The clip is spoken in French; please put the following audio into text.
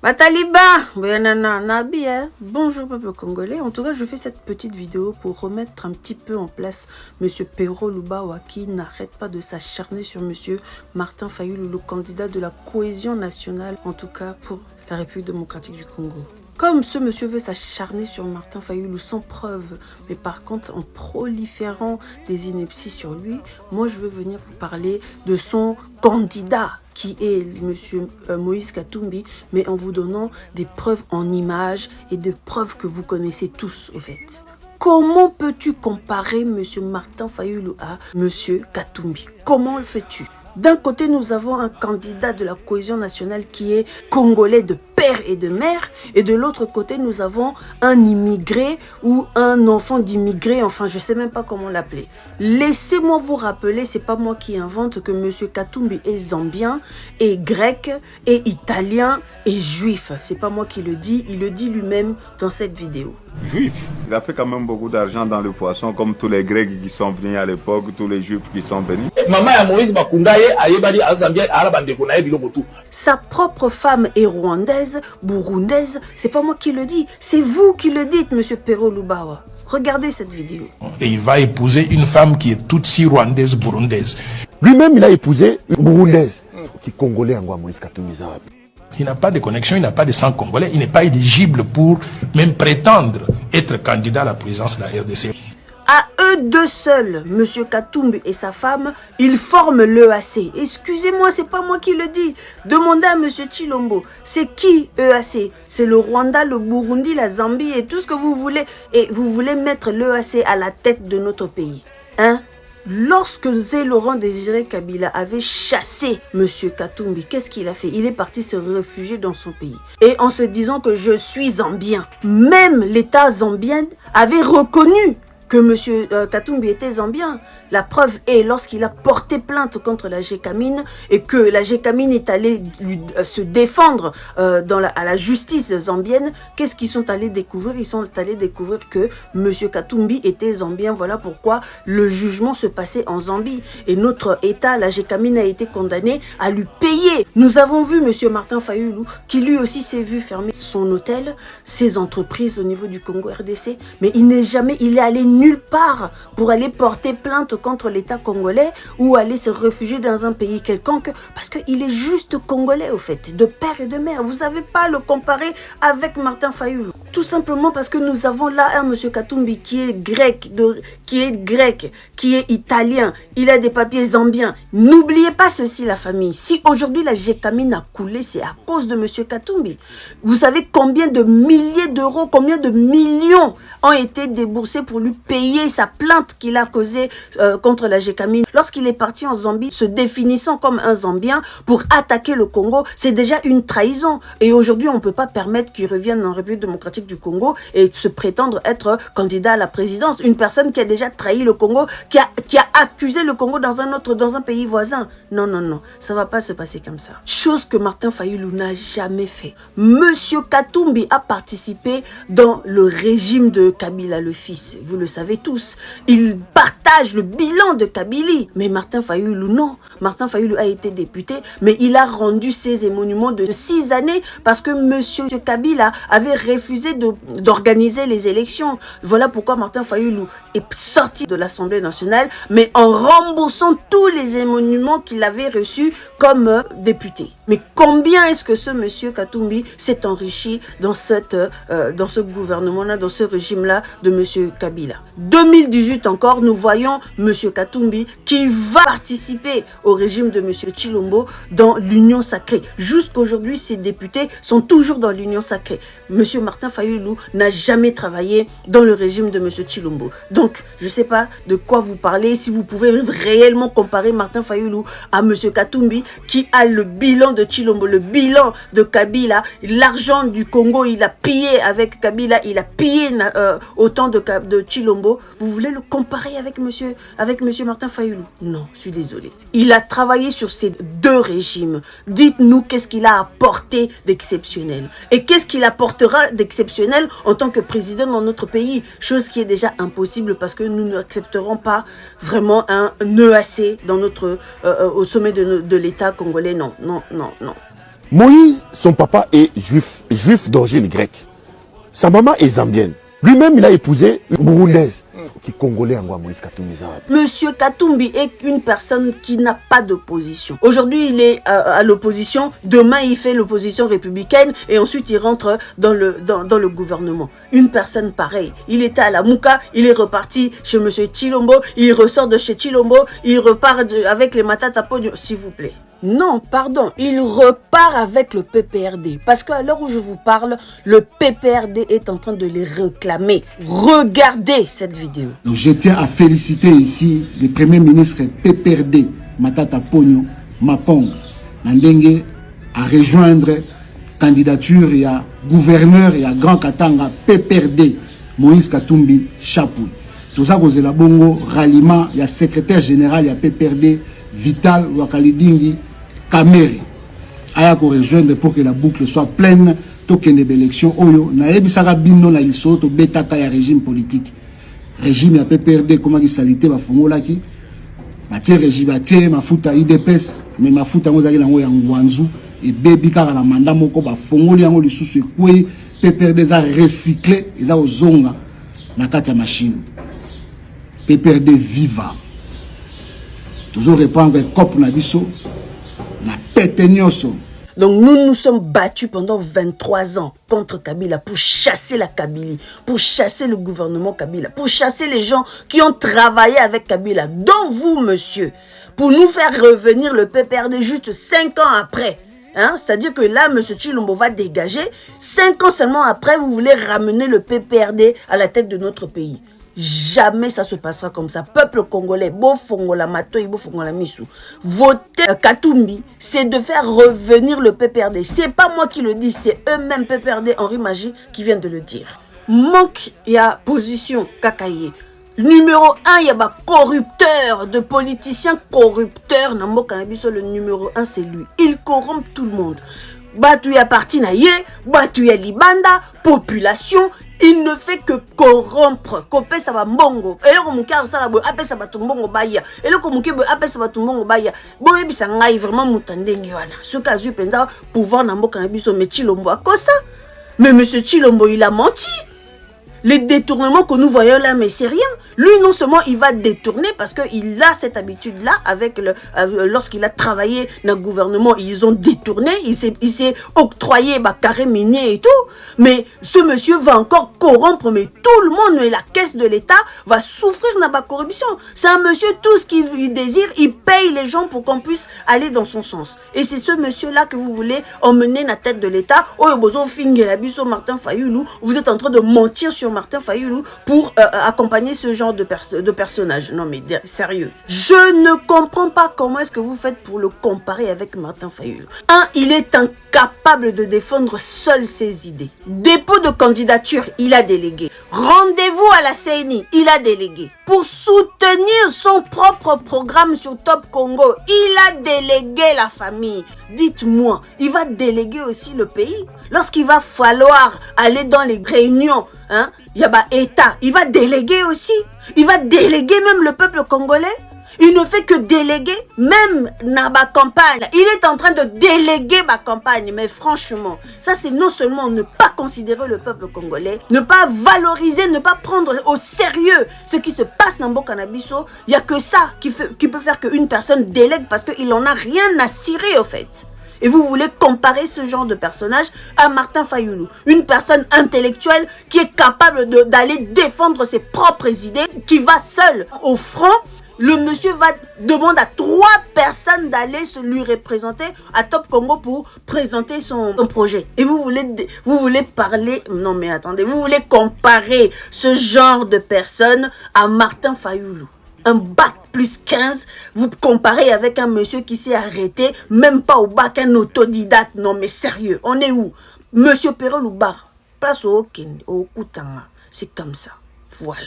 Mataliba, Nabi, bonjour peuple congolais. En tout cas, je fais cette petite vidéo pour remettre un petit peu en place Monsieur Pero Lubawa qui n'arrête pas de s'acharner sur Monsieur Martin Fayulu, le candidat de la cohésion nationale, en tout cas pour la République démocratique du Congo. Comme ce monsieur veut s'acharner sur Martin Fayulu sans preuve, mais par contre en proliférant des inepties sur lui, moi je veux venir vous parler de son candidat qui est monsieur Moïse Katumbi, mais en vous donnant des preuves en images et des preuves que vous connaissez tous au fait. Comment peux-tu comparer monsieur Martin Fayulu à monsieur Katumbi? Comment le fais-tu? D'un côté, nous avons un candidat de la cohésion nationale qui est congolais de père et de mère. Et de l'autre côté, nous avons un immigré ou un enfant d'immigré. Enfin, je ne sais même pas comment l'appeler. Laissez-moi vous rappeler, c'est pas moi qui invente que M. Katumbi est zambien, est grec, est italien, est juif. C'est pas moi qui le dis, il le dit lui-même dans cette vidéo. Juif. Il a fait quand même beaucoup d'argent dans le poisson, comme tous les Grecs qui sont venus à l'époque, tous les Juifs qui sont venus. Sa propre femme est rwandaise, burundaise, c'est pas moi qui le dis, c'est vous qui le dites, monsieur Pero Lubawa. Regardez cette vidéo. Et il va épouser une femme qui est toute-ci rwandaise, burundaise. Lui-même, il a épousé une burundaise qui est congolais en Moïse Katumbi. Il n'a pas de connexion, il n'a pas de sang congolais, il n'est pas éligible pour même prétendre être candidat à la présidence de la RDC. À eux deux seuls, M. Katumbi et sa femme, ils forment l'EAC. Excusez-moi, c'est pas moi qui le dis. Demandez à M. Chilombo. C'est qui EAC? C'est le Rwanda, le Burundi, la Zambie et tout ce que vous voulez. Et vous voulez mettre l'EAC à la tête de notre pays. Hein? Lorsque Laurent Désiré Kabila avait chassé M. Katumbi, qu'est-ce qu'il a fait? Il est parti se réfugier dans son pays. Et en se disant que je suis zambien. Même l'État zambien avait reconnu que M. Katumbi était zambien. La preuve est lorsqu'il a porté plainte contre la Gécamine et que la Gécamine est allée se défendre à la justice zambienne, qu'est-ce qu'ils sont allés découvrir? Ils sont allés découvrir que M. Katumbi était zambien. Voilà pourquoi le jugement se passait en Zambie. Et notre État, la Gécamine, a été condamné à lui payer. Nous avons vu M. Martin Fayulu qui lui aussi s'est vu fermer son hôtel, ses entreprises au niveau du Congo RDC, mais il est allé nulle part pour aller porter plainte contre l'État congolais ou aller se réfugier dans un pays quelconque parce qu'il est juste congolais au fait, de père et de mère. Vous n'avez pas à le comparer avec Martin Fayulu. Tout simplement parce que nous avons là un monsieur Katumbi qui est grec, qui est italien, il a des papiers zambiens. N'oubliez pas ceci la famille. Si aujourd'hui la Gécamine a coulé, c'est à cause de monsieur Katumbi. Vous savez combien de milliers d'euros, combien de millions ont été déboursés pour lui payer sa plainte qu'il a causée contre la Gécamine. Lorsqu'il est parti en Zambie, se définissant comme un Zambien pour attaquer le Congo, c'est déjà une trahison. Et aujourd'hui, on ne peut pas permettre qu'il revienne en République démocratique du Congo et se prétendre être candidat à la présidence. Une personne qui a déjà trahi le Congo, qui a accusé le Congo dans un pays voisin. Non, non, non, ça ne va pas se passer comme ça. Chose que Martin Fayulu n'a jamais fait. Monsieur Katumbi a participé dans le régime de Kabila le fils. Vous le savez tous. Il partage le bilan de Kabila. Mais Martin Fayulu, non. Martin Fayulu a été député, mais il a rendu ses émoluments de 6 années parce que monsieur Kabila avait refusé d'organiser les élections. Voilà pourquoi Martin Fayulu est sorti de l'Assemblée nationale, mais en remboursant tous les émoluments qu'il avait reçus comme député. Mais combien est-ce que ce monsieur Katumbi s'est enrichi dans ce gouvernement-là, dans ce régime-là de monsieur Kabila? 2018 encore, nous voyons monsieur Katumbi qui va participer au régime de monsieur Chilombo dans l'Union sacrée. Jusqu'aujourd'hui, ces députés sont toujours dans l'Union sacrée. Monsieur Martin Fayulu n'a jamais travaillé dans le régime de monsieur Chilombo. Donc, je ne sais pas de quoi vous parlez, si vous pouvez réellement comparer Martin Fayulu à monsieur Katumbi qui a le bilan de Chilombo, le bilan de Kabila, l'argent du Congo, il a pillé avec Kabila, il a pillé autant de Chilombo. Vous voulez le comparer avec monsieur Martin Fayulu? Non, je suis désolé. Il a travaillé sur ces deux régimes. Dites-nous qu'est-ce qu'il a apporté d'exceptionnel. Et qu'est-ce qu'il apportera d'exceptionnel en tant que président dans notre pays? Chose qui est déjà impossible parce que nous n'accepterons pas vraiment un EAC dans au sommet de l'État congolais. Non, non, non, non. Moïse, son papa est juif d'origine grecque. Sa maman est zambienne. Lui-même, il a épousé une burundaise. Qui congolais en Moïse Katumbi. Monsieur Katumbi est une personne qui n'a pas d'opposition. Aujourd'hui, il est à l'opposition. Demain, il fait l'opposition républicaine et ensuite il rentre dans le gouvernement. Une personne pareille. Il était à la Mouka, il est reparti chez Monsieur Chilombo, il ressort de chez Chilombo, il repart avec les Matata Pogno, s'il vous plaît. Non, pardon, il repart avec le PPRD. Parce qu'à l'heure où je vous parle, le PPRD est en train de les réclamer. Regardez cette vidéo. Donc je tiens à féliciter ici le Premier ministre PPRD, Matata Pogno, Mapong, Nandenge, à rejoindre candidature et à gouverneur et à Grand Katanga PPRD, Moïse Katumbi Chapoui. Tout ça, c'est la bongo ralliement, il y a secrétaire général, il y a PPRD, Vital Wakalidingi Kameri aya ko rejoindre pour que la boucle soit pleine token de élection oyo na yebisaka bino na liso to betaka ya régime politique régime ya PPRD comment ki salité ba fongolaki batie régime batie mafuta IDPS mais mafuta ngo zaki nango ya ngwanzu et bebi kaka na mandat moko ba fongoli yango lisusu ekwe PPRD za recycler eza ozonga na kati ya machine PPRD viva. Toujours répondre cop na biso na petenioso. Donc nous nous sommes battus pendant 23 ans contre Kabila pour chasser la Kabylie, pour chasser le gouvernement Kabila, pour chasser les gens qui ont travaillé avec Kabila, dont vous, monsieur, pour nous faire revenir le PPRD juste 5 ans après. Hein? C'est-à-dire que là, M. Chilombo va dégager. 5 ans seulement après, vous voulez ramener le PPRD à la tête de notre pays. Jamais ça se passera comme ça. Peuple congolais, Bofongola Matoi, Bofongola Missou, voter Katumbi, c'est de faire revenir le PPRD. C'est pas moi qui le dis, c'est eux-mêmes PPRD, Henri Magie, qui vient de le dire. Manque, il y a position Kakaye. Numéro 1, il y a des corrupteurs, de politiciens corrupteurs. Le numéro 1, c'est lui. Il corrompt tout le monde. Batouya parti na ye, Batouya libanda, population. Il ne fait que corrompre. Kopé ça va mbongo. Et là, comme ça va apé ça va tumbongo baya. Et là, comme apé ça va tumbongo baya. Bon, et puis ça ngaï vraiment moutandengi wana. Ce cas où penza pouvoir nambo kanabiso mais Chilombo à quoi ça? Mais monsieur Chilombo il a menti. Les détournements que nous voyons là, mais c'est rien. Lui, non seulement il va détourner parce qu'il a cette habitude-là avec lorsqu'il a travaillé dans le gouvernement, ils ont détourné, il s'est octroyé carré minier et tout. Mais ce monsieur va encore corrompre, mais tout le monde, mais la caisse de l'État va souffrir dans la corruption. C'est un monsieur, tout ce qu'il désire, il paye les gens pour qu'on puisse aller dans son sens. Et c'est ce monsieur-là que vous voulez emmener dans la tête de l'État. Oh, Bozo Fingelabiso, Martin Fayoulou, vous êtes en train de mentir sur Martin Fayoulou pour accompagner ce genre de personnage. Non mais sérieux. Je ne comprends pas comment est-ce que vous faites pour le comparer avec Martin Fayoulou. Il est incapable de défendre seul ses idées. Dépôt de candidature, il a délégué. Rendez-vous à la CENI, il a délégué. Pour soutenir son propre programme sur Top Congo, il a délégué la famille. Dites-moi, il va déléguer aussi le pays? Lorsqu'il va falloir aller dans les réunions, hein, il y a État, il va déléguer aussi. Il va déléguer même le peuple congolais. Il ne fait que déléguer, même dans ma campagne. Il est en train de déléguer ma campagne. Mais franchement, ça c'est non seulement ne pas considérer le peuple congolais, ne pas valoriser, ne pas prendre au sérieux ce qui se passe dans Bokanabiso. Il n'y a que ça qui peut faire qu'une personne délègue parce qu'il n'en a rien à cirer au fait. Et vous voulez comparer ce genre de personnage à Martin Fayoulou, une personne intellectuelle qui est capable d'aller défendre ses propres idées, qui va seul au front. Le monsieur va demander à 3 personnes d'aller lui représenter à Top Congo pour présenter son projet. Et vous voulez parler... Non mais attendez, vous voulez comparer ce genre de personne à Martin Fayoulou. Un bac plus 15, vous comparez avec un monsieur qui s'est arrêté, même pas au bac, un autodidacte. Non mais sérieux, on est où? Monsieur Perol ou Bar, place au Kutanga. C'est comme ça. Voilà.